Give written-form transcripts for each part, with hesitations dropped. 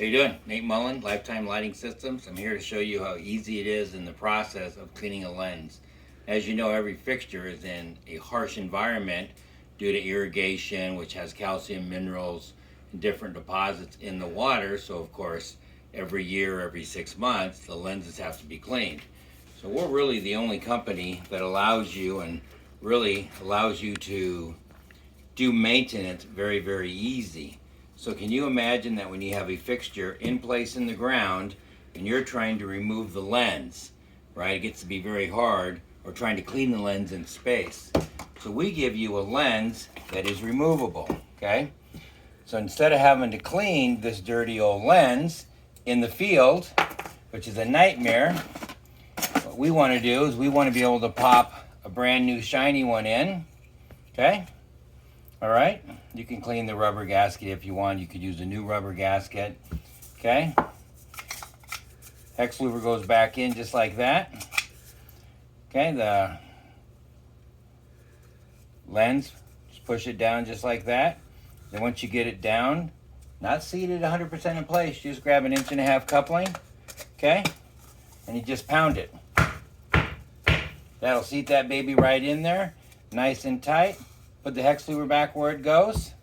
How you doing? Nate Mullen, Lifetime Lighting Systems. I'm here to show you how easy it is in the process of cleaning a lens. As you know, every fixture is in a harsh environment due to irrigation, which has calcium, minerals, and different deposits in the water. So of course, every year, every 6 months, the lenses have to be cleaned. So we're really the only company that allows you to do maintenance very easy. So can you imagine that when you have a fixture in place in the ground and you're trying to remove the lens, right? It gets to be very hard, or trying to clean the lens in space. So we give you a lens that is removable, okay? So instead of having to clean this dirty old lens in the field, which is a nightmare, what we want to do is we want to be able to pop a brand new shiny one in, okay? All right, you can clean the rubber gasket if you want. You could use a new rubber gasket, okay? Hex louver goes back in just like that. Okay, the lens, just push it down just like that. Then once you get it down, not seated 100% in place, just grab an 1.5 inch coupling, okay? And you just pound it. That'll seat that baby right in there, nice and tight. Put the hex louver back where it goes.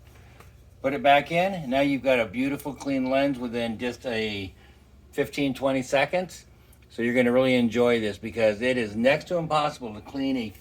Put it back in, and now you've got a beautiful clean lens within just a 15-20 seconds. So you're gonna really enjoy this because it is next to impossible to clean a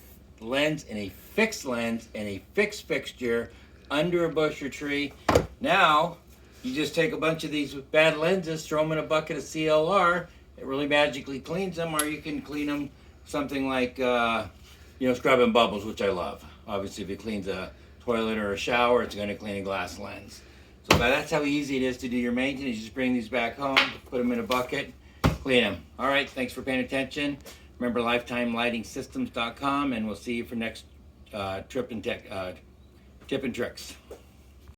lens and a fixed lens and a fixed fixture under a bush or tree. Now, you just take a bunch of these bad lenses, throw them in a bucket of CLR, it really magically cleans them, or you can clean them something like, scrub and bubbles, which I love. Obviously, if it cleans a toilet or a shower, it's going to clean a glass lens. So that's how easy it is to do your maintenance. You just bring these back home, put them in a bucket, clean them. All right, thanks for paying attention. Remember, lifetimelightingsystems.com, and we'll see you for next tip and tricks.